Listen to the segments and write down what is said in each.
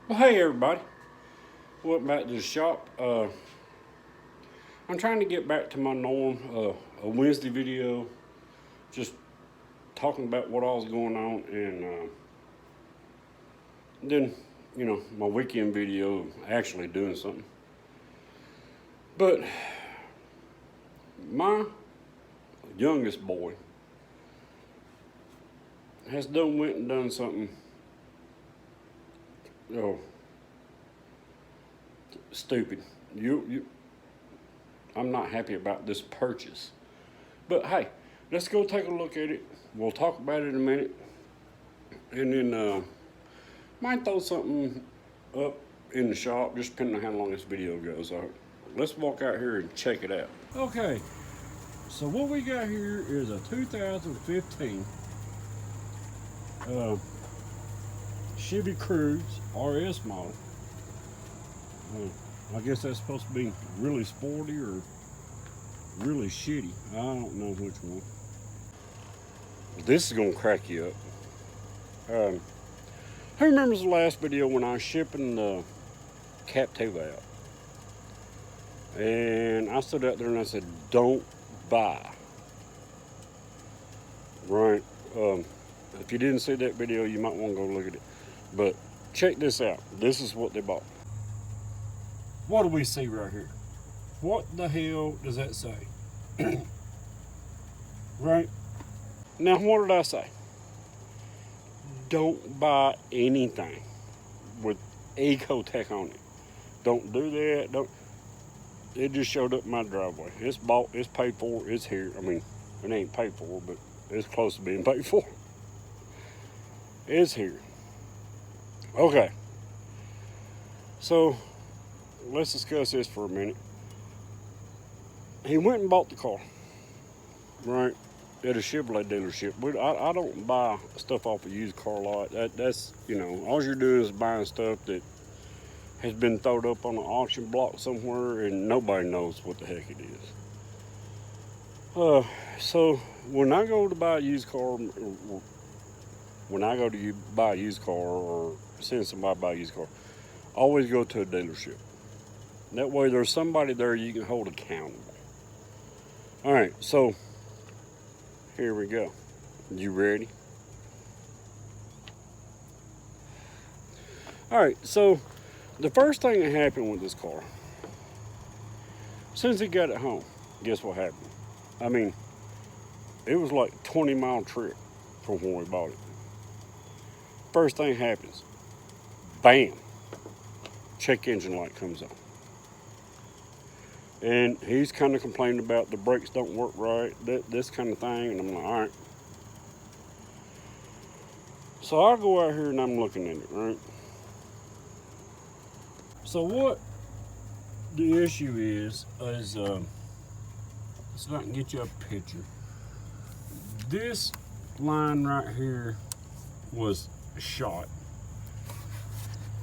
Well, hey everybody, welcome back to the shop. I'm trying to get back to my norm, a Wednesday video, just talking about what all's going on, and then, my weekend video, actually doing something. But my youngest boy has went and done something, stupid. I'm not happy about this purchase. But hey, let's go take a look at it. We'll talk about it in a minute. And then might throw something up in the shop, just depending on how long this video goes. So let's walk out here and check it out. Okay, so what we got here is a 2015 Chevy Cruze RS model. I guess that's supposed to be really sporty or really shitty. I don't know which one. This is gonna crack you up. Who remembers the last video when I was shipping the Captiva out? And I stood out there and I said, don't buy. Right? If you didn't see that video, you might want to go look at it. But check this out. This is what they bought. What do we see right here? What the hell does that say? Right? Now, what did I say? Don't buy anything with Ecotec on it. Don't do that. Don't. It just showed up in my driveway. It's bought, it's paid for, it's here. I mean, it ain't paid for, but it's close to being paid for. It's here. Okay. So, let's discuss this for a minute. He went and bought the car, right, at a Chevrolet dealership. I don't buy stuff off a used car lot. That's, all you're doing is buying stuff that has been thrown up on an auction block somewhere and nobody knows what the heck it is. So when I go to buy a used car, when I go to buy a used car or send somebody to buy a used car, I always go to a dealership. That way there's somebody there you can hold accountable. All right, so here we go. You ready? All right, so the first thing that happened with this car, as soon as he got it home, guess what happened? I mean, it was like a 20-mile trip from when we bought it. First thing happens, bam, check engine light comes on. And he's kind of complaining about the brakes don't work right, this kind of thing. And I'm like, all right. So I go out here and I'm looking at it, right? So what the issue is let's not get you a picture. This line right here was shot.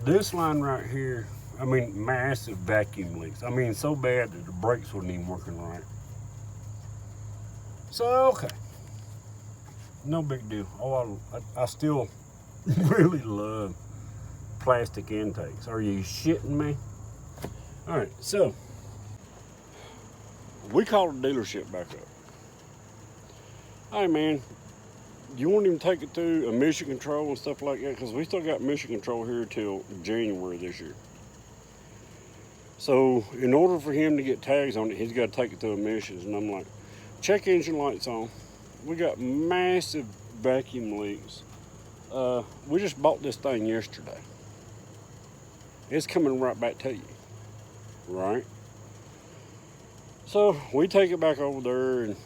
This line right here, I mean, massive vacuum leaks. I mean, so bad that the brakes wasn't even working right. So, okay. No big deal. Oh, I still really love plastic intakes. Are you shitting me? All right, so we called the dealership back up. Hey, man, you won't even take it through emission control and stuff like that? Because we still got emission control here till January this year. So in order for him to get tags on it, he's got to take it through emissions. And I'm like, check engine lights on. We got massive vacuum leaks. We just bought this thing yesterday. It's coming right back to you, right? So we take it back over there and,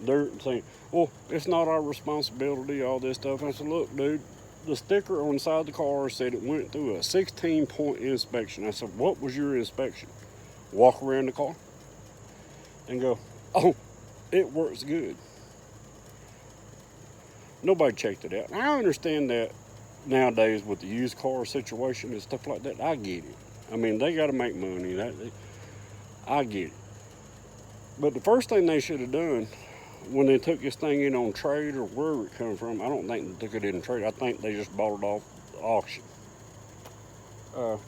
they're saying, well, it's not our responsibility, all this stuff. And I said, look, dude, the sticker on the side of the car said it went through a 16-point inspection. I said, what was your inspection? Walk around the car and go, oh, it works good. Nobody checked it out. And I understand that nowadays with the used car situation and stuff like that. I get it. I mean, they got to make money. I get it. But the first thing they should have done when they took this thing in on trade or wherever it come from, I don't think they took it in trade. I think they just bought it off the auction.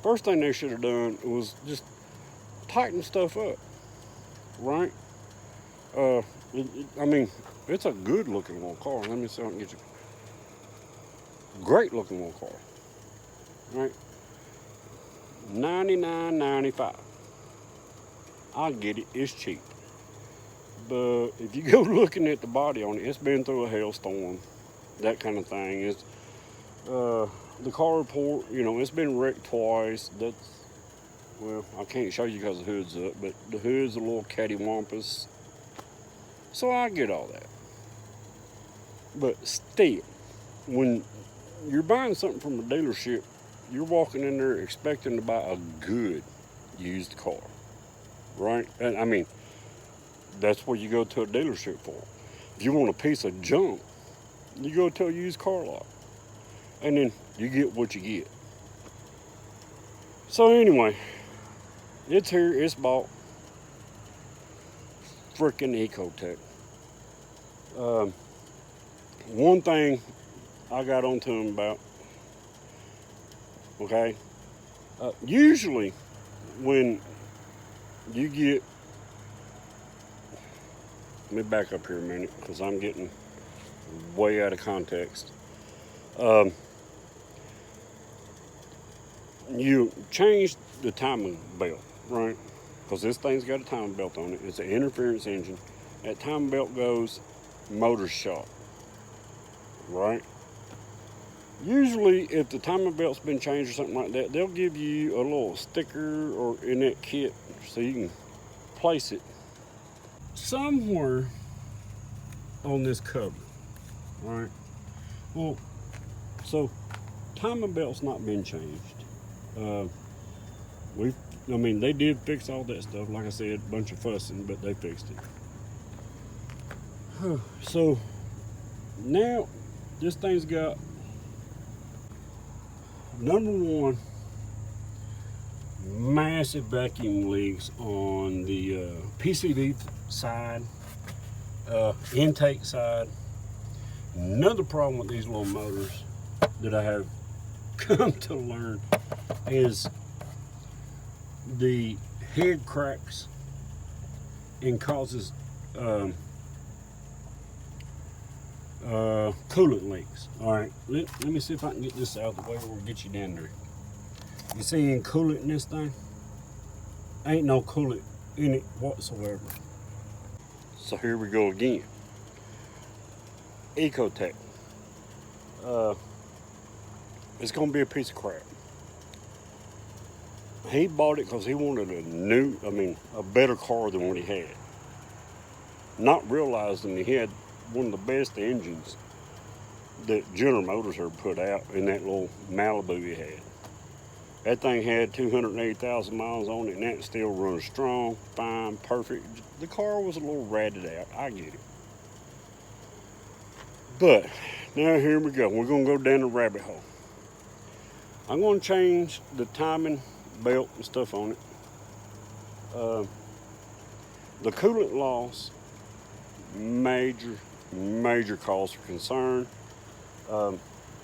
First thing they should have done was just tighten stuff up, right? I mean, it's a good looking little car. Let me see if I can get you. Great looking little car, right? $99.95. I get it, it's cheap. But if you go looking at the body on it, it's been through a hailstorm, that kind of thing. It's the car report, it's been wrecked twice. Well, I can't show you because the hood's up, but the hood's a little cattywampus. So I get all that. But still, when you're buying something from a dealership, you're walking in there expecting to buy a good used car, right? And I mean, that's what you go to a dealership for. If you want a piece of junk, you go to a used car lot. And then you get what you get. So anyway, it's here, it's bought. Freaking Ecotec. One thing I got onto him about, okay, usually when you get, let me back up here a minute because I'm getting way out of context. You change the timing belt, right? Because this thing's got a timing belt on it. It's an interference engine. That timing belt goes motor shop, right? Usually, if the timing belt's been changed or something like that, they'll give you a little sticker or in that kit so you can place it somewhere on this cover, right? Well, so timing belt's not been changed. They did fix all that stuff. Like I said, a bunch of fussing, but they fixed it. So now this thing's got, number one, massive vacuum leaks on the PCV side, intake side. Another problem with these little motors that I have come to learn is the head cracks and causes coolant leaks. All right, let me see if I can get this out of the way or get you down there. You see any coolant in this thing? Ain't no coolant in it whatsoever. So here we go again. Ecotec. It's gonna be a piece of crap. He bought it because he wanted a better car than what he had. Not realizing he had one of the best engines that General Motors had put out in that little Malibu he had. That thing had 280,000 miles on it, and that still runs strong, fine, perfect. The car was a little ratted out, I get it. But now here we go. We're gonna go down the rabbit hole. I'm gonna change the timing belt and stuff on it. The coolant loss, major cause for concern,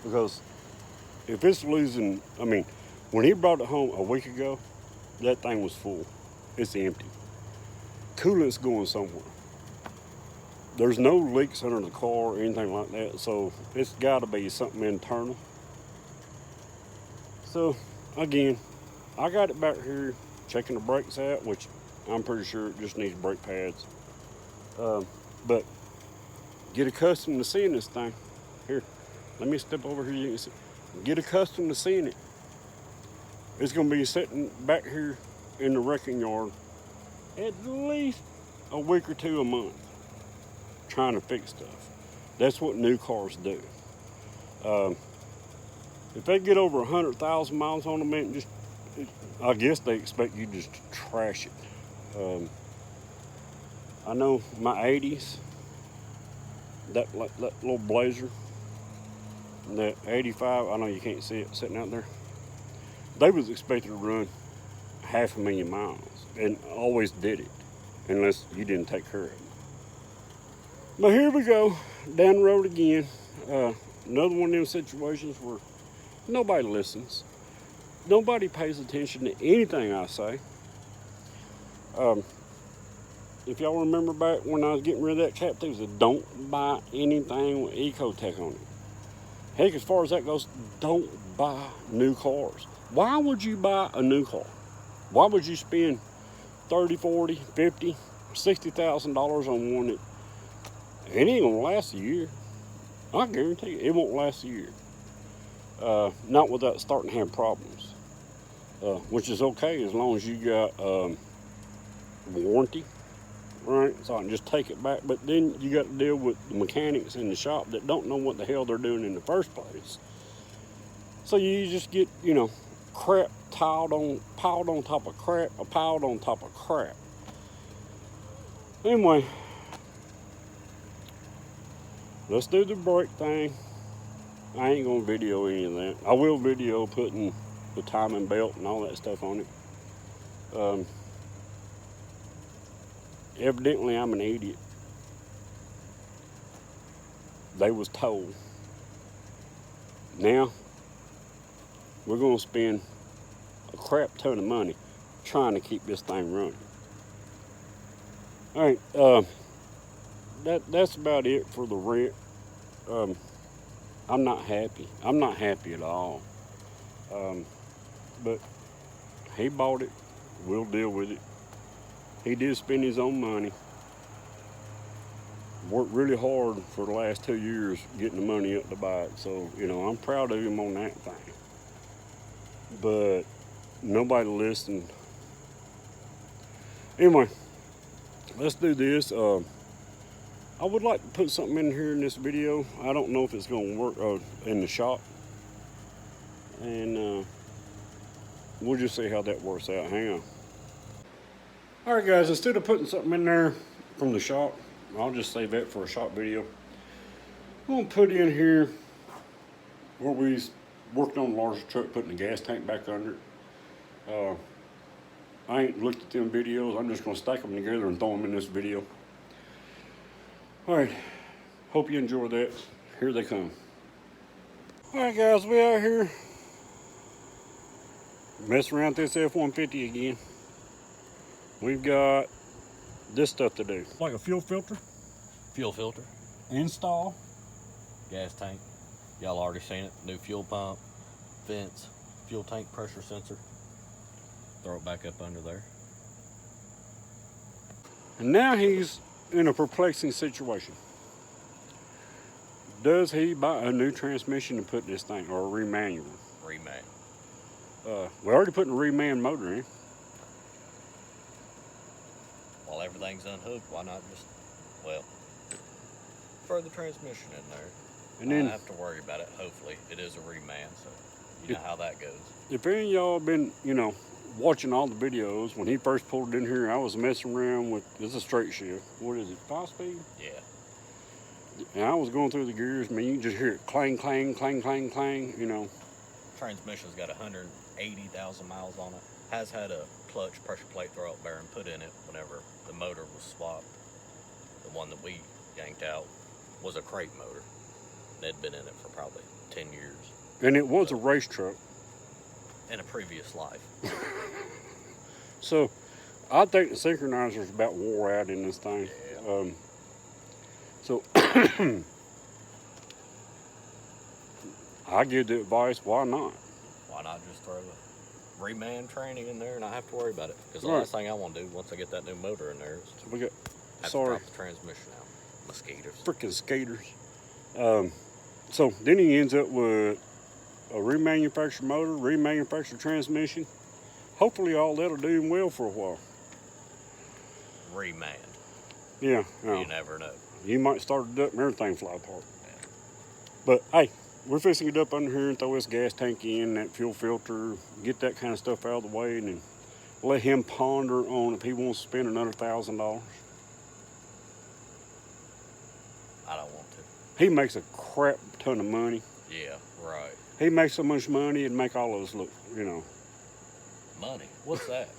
because if it's losing, when he brought it home a week ago, that thing was full. It's empty. Coolant's going somewhere. There's no leaks under the car or anything like that, so it's got to be something internal. So again, I got it back here checking the brakes out, which I'm pretty sure it just needs brake pads. But get accustomed to seeing this thing. Here, let me step over here. You can see. Get accustomed to seeing it. It's going to be sitting back here in the wrecking yard at least a week or two a month, trying to fix stuff. That's what new cars do. If they get over 100,000 miles on them, I guess they expect you just to trash it. I know my 80s, that little Blazer, that 85, I know you can't see it sitting out there. They was expected to run 500,000 miles, and always did it, unless you didn't take care of it. But here we go, down the road again. Another one of them situations where nobody listens. nobody pays attention to anything I say. If y'all remember back when I was getting rid of that Captiva, said don't buy anything with Ecotech on it. Heck, as far as that goes, don't buy new cars. Why would you buy a new car? Why would you spend $30, $40, $50, $60,000 on one that it ain't gonna last a year? I guarantee you, it won't last a year. Not without starting to have problems, which is okay as long as you got warranty, right? So I can just take it back. But then you got to deal with the mechanics in the shop that don't know what the hell they're doing in the first place. So you just get, crap piled on top of crap, or piled on top of crap. Anyway, let's do the brake thing. I ain't gonna video any of that. I will video putting the timing belt and all that stuff on it. Evidently, I'm an idiot. They was told. Now, we're gonna spend a crap ton of money trying to keep this thing running. All right, that's about it for the rent. I'm not happy. I'm not happy at all. But he bought it. We'll deal with it. He did spend his own money. Worked really hard for the last 2 years getting the money up to buy it. So, I'm proud of him on that thing. But nobody listened. Anyway, let's do this. I would like to put something in here in this video. I don't know if it's going to work in the shop. And we'll just see how that works out. Hang on. All right, guys, instead of putting something in there from the shop, I'll just save that for a shop video. I'm going to put in here where we worked on the larger truck, putting the gas tank back under it. I ain't looked at them videos. I'm just going to stack them together and throw them in this video. All right, hope you enjoy that. Here they come. All right, guys, we out here messing around with this F-150 again. We've got this stuff to do. Like a fuel filter. Fuel filter. Install. Gas tank. Y'all already seen it. New fuel pump. Vents. Fuel tank pressure sensor. Throw it back up under there. And now he's in a perplexing situation. Does he buy a new transmission to put in this thing, or a remanual? Reman. We're already putting a reman motor in. While everything's unhooked, why not just, throw the transmission in there? And then I don't have to worry about it. Hopefully, it is a reman, so you know how that goes. If any of y'all been, watching all the videos, when he first pulled it in here, I was messing around with, it's a straight shift. What is it, 5-speed? Yeah. And I was going through the gears. I mean, you can just hear it clang, clang, clang, clang, clang, Transmission's got 180,000 miles on it. Has had a clutch pressure plate throwout bearing put in it whenever the motor was swapped. The one that we yanked out was a crate motor. They'd been in it for probably 10 years. And it was a race truck. In a previous life. So, I think the synchronizer's about wore out in this thing. Yeah. So, I give the advice, why not? Why not just throw a reman training in there and not have to worry about it? Because the last thing I want to do once I get that new motor in there is so we got, have to drop the transmission out. Mosquitoes. Freaking skaters. So then he ends up with a remanufactured motor, remanufactured transmission. Hopefully all that'll do him well for a while. Remand. Yeah. You never know. You might start it up and everything fly apart. Yeah. But hey, we're fixing it up under here and throw this gas tank in, that fuel filter, get that kind of stuff out of the way, and then let him ponder on if he wants to spend another $1,000. I don't want to. He makes a crap ton of money. Yeah, right. He makes so much money, it'd make all of us look, Money? What's that?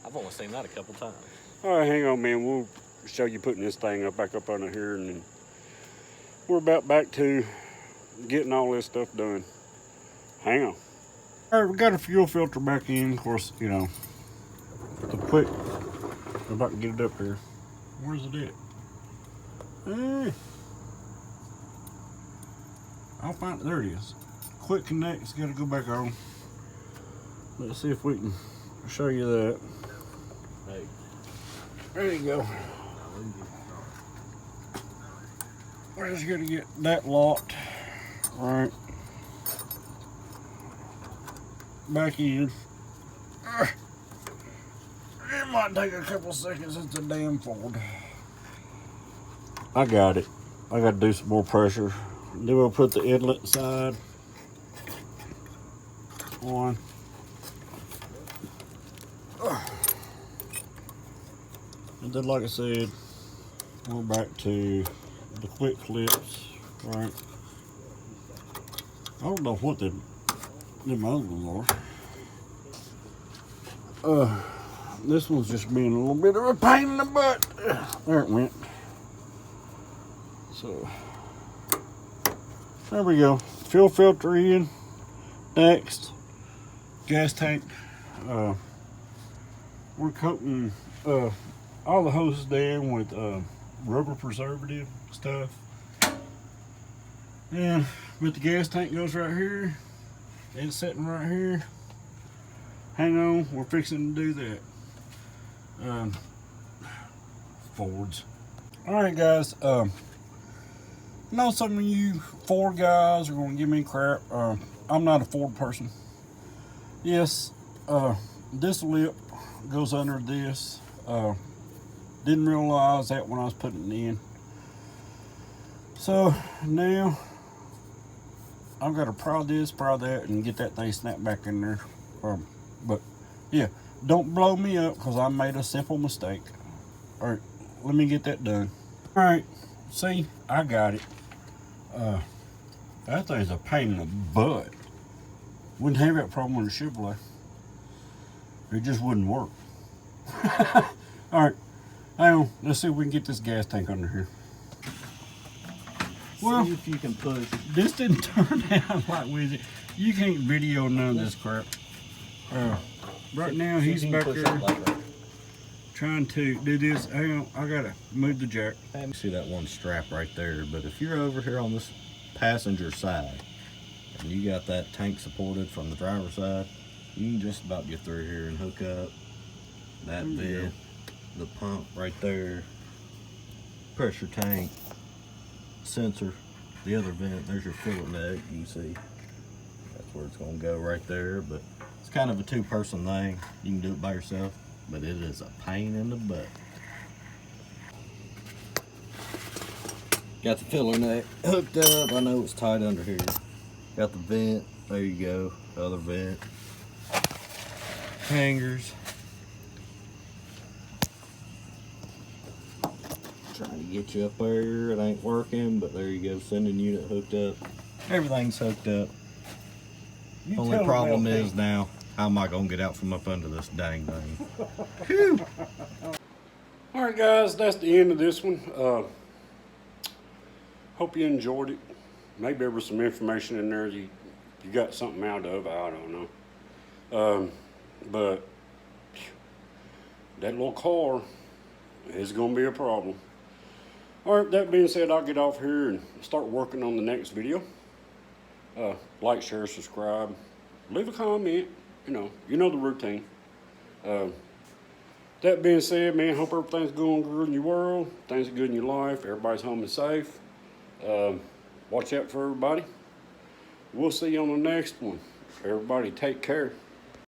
I've only seen that a couple times. All right, hang on, man. We'll show you putting this thing back up under here, and then we're about back to getting all this stuff done. Hang on. All All right, we got a fuel filter back in. Of course, you know, the quick. I'm about to get it up here. Where's it at? I'll find it. There it is. Quick connect's got to go back on. Let's see if we can show you that. Hey. There you go. We're just gonna get that locked. Right. Back in. It might take a couple seconds. It's a damn Ford. I got it. I got to do some more pressure. Then we'll put the inlet side on. And then, like I said, we're back to the quick clips, right? I don't know what them other ones are. This one's just being a little bit of a pain in the butt. There it went. So, there we go. Fuel filter in. Next, gas tank. We're coating all the hoses down with rubber preservative stuff. Yeah, but the gas tank goes right here. It's sitting right here. Hang on, we're fixing to do that. Fords. All right, guys. I know some of you Ford guys are going to give me crap. I'm not a Ford person. Yes, this lip goes under this. Didn't realize that when I was putting it in. So now I've got to pry this, pry that, and get that thing snapped back in there. But yeah, don't blow me up because I made a simple mistake. All right, let me get that done. All right, see, I got it. That thing's a pain in the butt. Wouldn't have that problem with a Chevrolet. It just wouldn't work. All right, hang on. Let's see if we can get this gas tank under here. Well, see if you can push. This didn't turn out like we. You can't video none of this crap. Right now he's back there trying to do this. Hang on, I gotta move the jack. See that one strap right there, but if you're over here on this passenger side and you got that tank supported from the driver's side, you can just about get through here and hook up that vent, the pump right there, pressure tank, sensor, the other vent. There's your fillet neck. You can see that's where it's gonna go right there, but it's kind of a two-person thing. You can do it by yourself, but it is a pain in the butt. Got the filler neck hooked up. I know it's tight under here. Got the vent. There you go. Other vent. Hangers. Trying to get you up there. It ain't working, but there you go. Sending unit hooked up. Everything's hooked up. Only problem is now, how am I gonna get out from up under this dang thing? All right, guys, that's the end of this one. Hope you enjoyed it. Maybe there was some information in there you got something out of. I don't know. But that little car is going to be a problem. All right, that being said, I'll get off here and start working on the next video. Like, share, subscribe, leave a comment. You know the routine. That being said, man, hope everything's going good in your world. Things are good in your life. Everybody's home and safe. Watch out for everybody. We'll see you on the next one. Everybody take care.